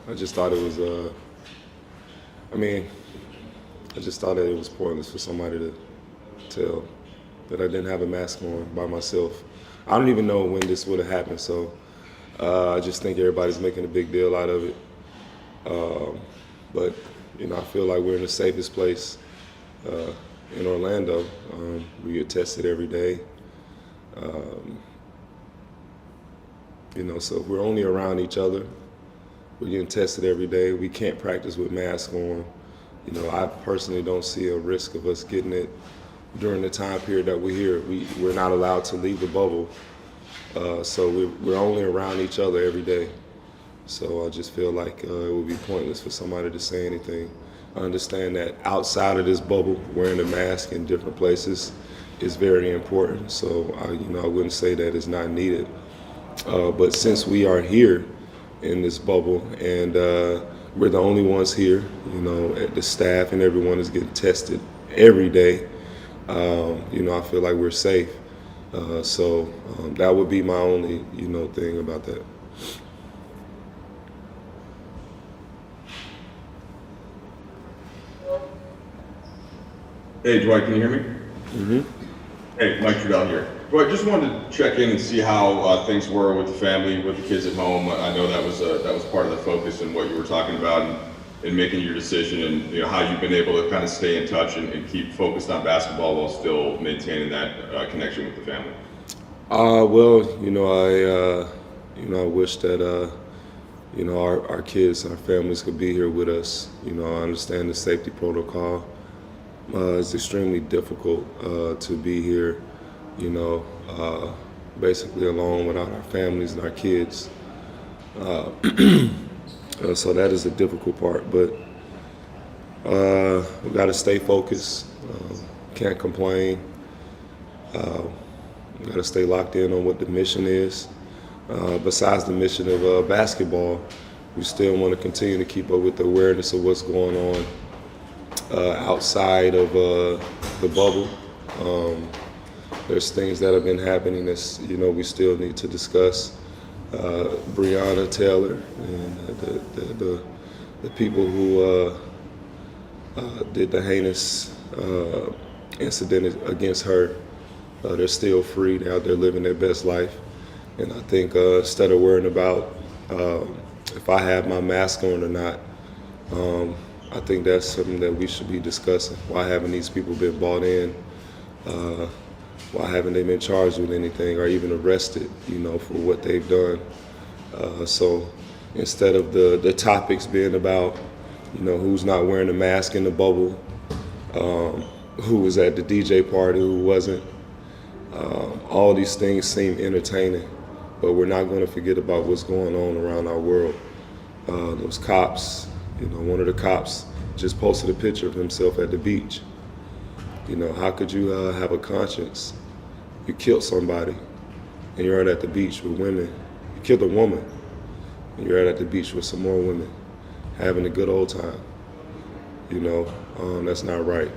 I just thought it was, I mean, I just thought that it was pointless for somebody to tell that I didn't have a mask on by myself. I don't even know when this would have happened, so I just think everybody's making a big deal out of it. But, you know, I feel like we're in the safest place in Orlando. We get tested every day. You know, so if we're only around each other, we're getting tested every day. We can't practice with masks on. You know, I personally don't see a risk of us getting it during the time period that we're here. We're not allowed to leave the bubble. So we're only around each other every day. So I just feel like it would be pointless for somebody to say anything. I understand that outside of this bubble, wearing a mask in different places is very important. So you know, I wouldn't say that it's not needed. But since we are here in this bubble and we're the only ones here, you know, the staff and everyone is getting tested every day, you know, I feel like we're safe. So that would be my only, you know, thing about that. Hey, Dwight, can you hear me? Mm-hmm. Hey, Mike Trudell here. Dwight, just wanted to check in and see how things were with the family, with the kids at home. I know that was part of the focus and what you were talking about in making your decision, and you know how you've been able to kind of stay in touch and keep focused on basketball while still maintaining that connection with the family. Well, you know, I wish that you know, our kids, our families could be here with us. You know, I understand the safety protocol. It's extremely difficult to be here, you know, basically alone without our families and our kids. So that is a difficult part, but we got to stay focused. Can't complain. We got to stay locked in on what the mission is. Besides the mission of basketball, we still want to continue to keep up with the awareness of what's going on outside of the bubble. There's things that have been happening that, you know, we still need to discuss. Breonna Taylor and the people who did the heinous incident against her, they're still free. They're out there living their best life. And I think instead of worrying about if I have my mask on or not, I think that's something that we should be discussing. Why haven't these people been brought in? Why haven't they been charged with anything or even arrested, you know, for what they've done? So instead of the topics being about, you know, who's not wearing a mask in the bubble, who was at the DJ party, who wasn't, all these things seem entertaining, but we're not going to forget about what's going on around our world. Those cops, you know, one of the cops just posted a picture of himself at the beach. You know, how could you have a conscience? You killed somebody and you're out at the beach with women. You killed a woman and you're out at the beach with some more women, having a good old time. You know, that's not right.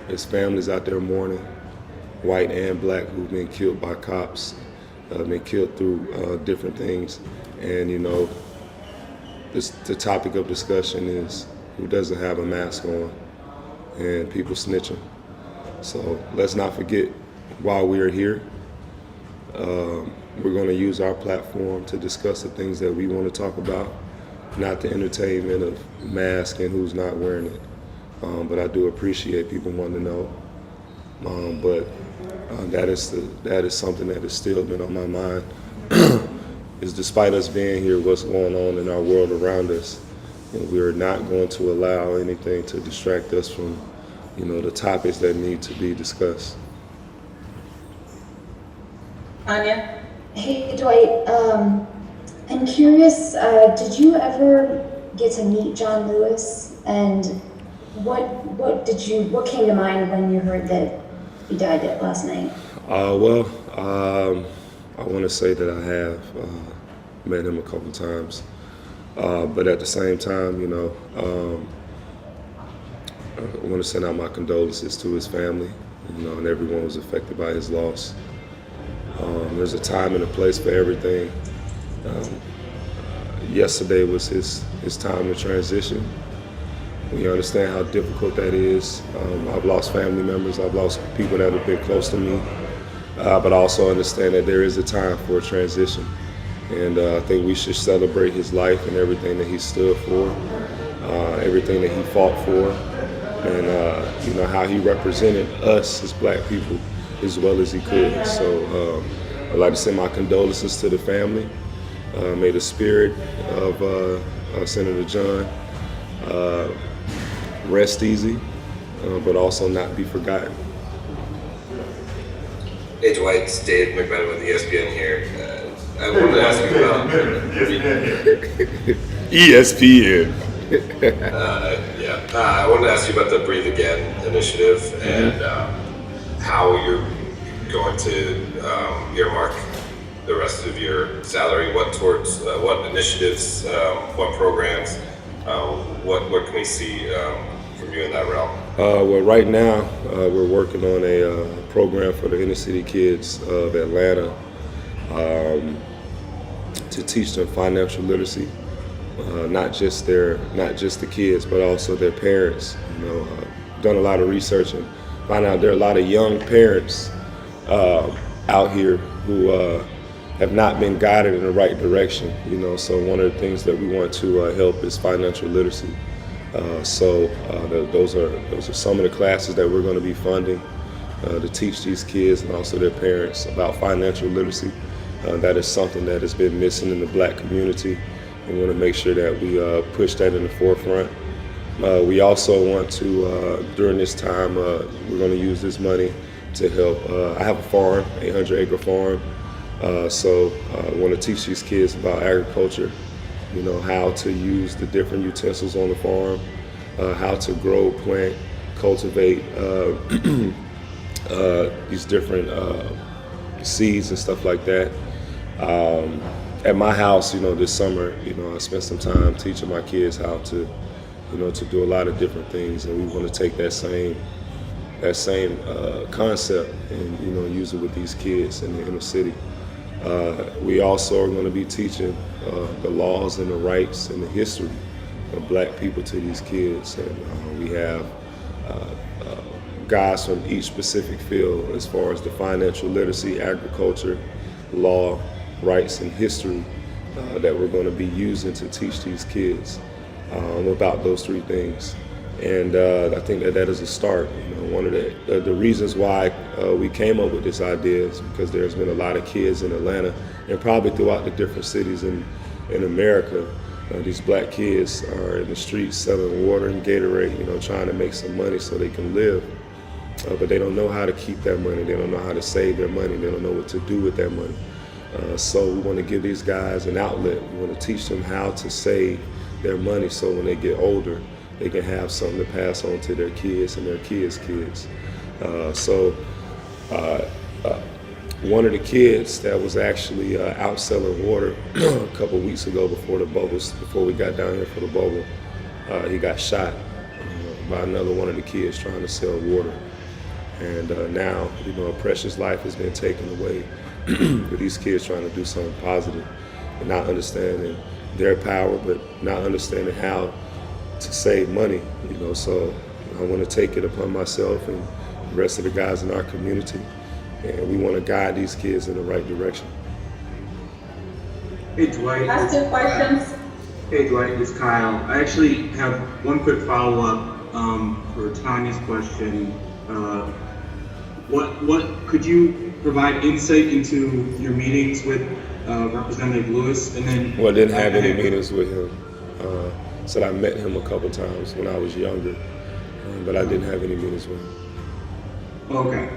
There's families out there mourning, white and black, who've been killed by cops, been killed through different things. And, you know, the topic of discussion is who doesn't have a mask on and people snitching. So let's not forget why we are here. We're going to use our platform to discuss the things that we want to talk about, not the entertainment of mask and who's not wearing it. But I do appreciate people wanting to know. But that is something that has still been on my mind. Is despite us being here, what's going on in our world around us, and we are not going to allow anything to distract us from, you know, the topics that need to be discussed. Anya? Hey, Dwight. I'm curious, did you ever get to meet John Lewis? And what came to mind when you heard that he died last night? Well, I want to say that I have met him a couple times, but at the same time, you know, I want to send out my condolences to his family, you know, and everyone who was affected by his loss. There's a time and a place for everything. yesterday was his time to transition. We understand how difficult that is. I've lost family members, I've lost people that have been close to me, but I also understand that there is a time for a transition. And I think we should celebrate his life and everything that he stood for, everything that he fought for, and you know, how he represented us as black people as well as he could. So I'd like to send my condolences to the family. May the spirit of Senator John rest easy, but also not be forgotten. Hey Dwight, it's Dave McMenamin with ESPN here. I wanted to ask you about ESPN. I wanted to ask you about the Breathe Again initiative and how you're going to earmark the rest of your salary. What initiatives, what programs, what can we see from you in that realm? Well, right now we're working on a program for the inner city kids of Atlanta to teach them financial literacy. Not just the kids, but also their parents. You know, done a lot of research and found out there are a lot of young parents out here who have not been guided in the right direction. You know, so one of the things that we want to help is financial literacy. Those are some of the classes that we're going to be funding to teach these kids and also their parents about financial literacy. That is something that has been missing in the black community. We want to make sure that we push that in the forefront. We also want to, during this time, we're going to use this money to help. I have a farm, 800-acre farm, so I want to teach these kids about agriculture, you know, how to use the different utensils on the farm, how to grow, plant, cultivate these different seeds and stuff like that. At my house, you know, this summer, you know, I spent some time teaching my kids how to, you know, to do a lot of different things, and we want to take that same concept and, you know, use it with these kids in the inner city. We also are going to be teaching the laws and the rights and the history of black people to these kids, and we have guys from each specific field as far as the financial literacy, agriculture, law, rights, and history that we're going to be using to teach these kids about those three things. And I think that is a start. You know, one of the reasons why we came up with this idea is because there's been a lot of kids in Atlanta and probably throughout the different cities in America. These black kids are in the streets selling water and Gatorade, you know, trying to make some money so they can live. But they don't know how to keep that money. They don't know how to save their money. They don't know what to do with that money. So we want to give these guys an outlet. We want to teach them how to save their money so when they get older, they can have something to pass on to their kids and their kids' kids. One of the kids that was actually out selling water a couple weeks ago before we got down here for the bubble, he got shot by another one of the kids trying to sell water. And now, you know, a precious life has been taken away with these kids trying to do something positive and not understanding their power, but not understanding how to save money, you know. So I want to take it upon myself and the rest of the guys in our community, and we want to guide these kids in the right direction. Hey Dwight. Ask two questions. Hey Dwight, it's Kyle. I actually have one quick follow-up for Tanya's question. What could you provide insight into your meetings with Representative Lewis, and then? Well, I didn't have any meetings with him. Said I met him a couple times when I was younger, but I didn't have any meetings with him. Okay.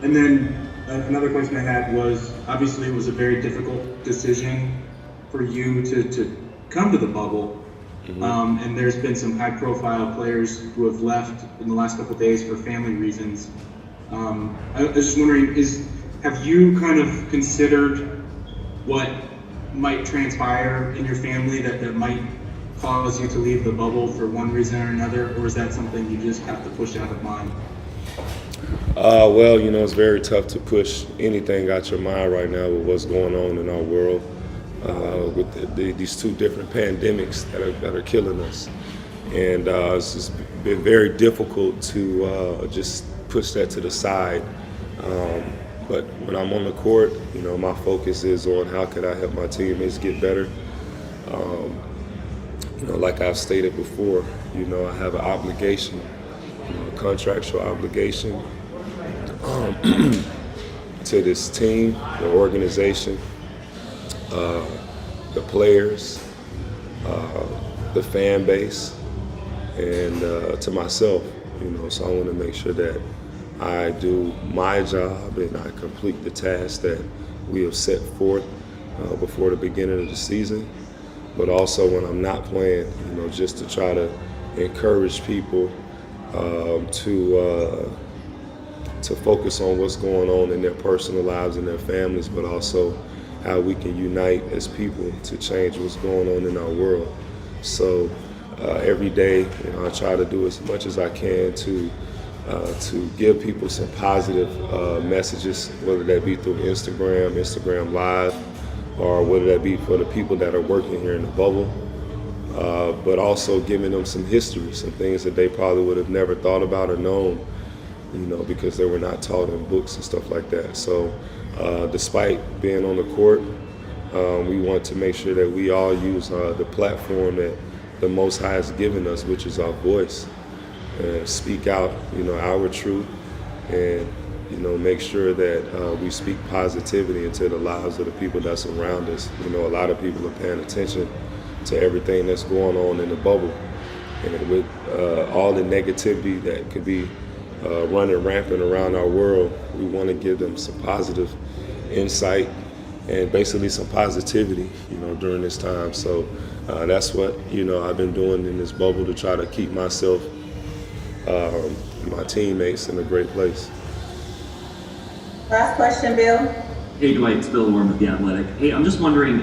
And then another question I had was, obviously it was a very difficult decision for you to come to the bubble. Mm-hmm. And there's been some high-profile players who have left in the last couple of days for family reasons. I was just wondering, have you kind of considered what might transpire in your family that might cause you to leave the bubble for one reason or another, or is that something you just have to push out of mind? Well, you know, it's very tough to push anything out your mind right now with what's going on in our world. with these two different pandemics that are killing us. And it's just been very difficult to just push that to the side. But when I'm on the court, you know, my focus is on how can I help my teammates get better. You know, like I've stated before, you know, I have an obligation, you know, a contractual obligation to this team, the organization, the players, the fan base, and to myself, you know. So I want to make sure that I do my job and I complete the task that we have set forth before the beginning of the season. But also when I'm not playing, you know, just to try to encourage people to focus on what's going on in their personal lives and their families, but also how we can unite as people to change what's going on in our world. So every day, you know, I try to do as much as I can to give people some positive messages, whether that be through Instagram Live, or whether that be for the people that are working here in the bubble, but also giving them some history, some things that they probably would have never thought about or known, you know, because they were not taught in books and stuff like that. So despite being on the court, we want to make sure that we all use the platform that the Most High has given us, which is our voice, and speak out, you know, our truth, and, you know, make sure that we speak positivity into the lives of the people that surround us. You know, a lot of people are paying attention to everything that's going on in the bubble, and with all the negativity that could be running rampant around our world, we want to give them some positive insight and basically some positivity, you know, during this time. So that's what, you know, I've been doing in this bubble to try to keep myself, my teammates in a great place. Last question, Bill. Hey Dwight, it's Bill Warren with The Athletic. Hey, I'm just wondering,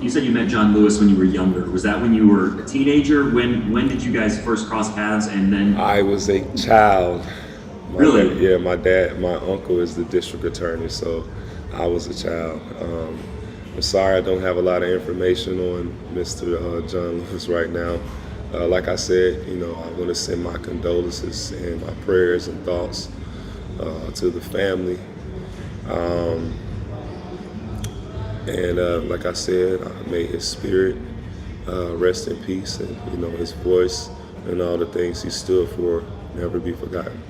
you said you met John Lewis when you were younger. Was that when you were a teenager? When did you guys first cross paths, and then? I was a child. Really? My uncle is the district attorney, so I was a child. I'm sorry I don't have a lot of information on Mr. John Lewis right now. Like I said, you know, I want to send my condolences and my prayers and thoughts to the family. And like I said, may his spirit rest in peace, and, you know, his voice and all the things he stood for never be forgotten.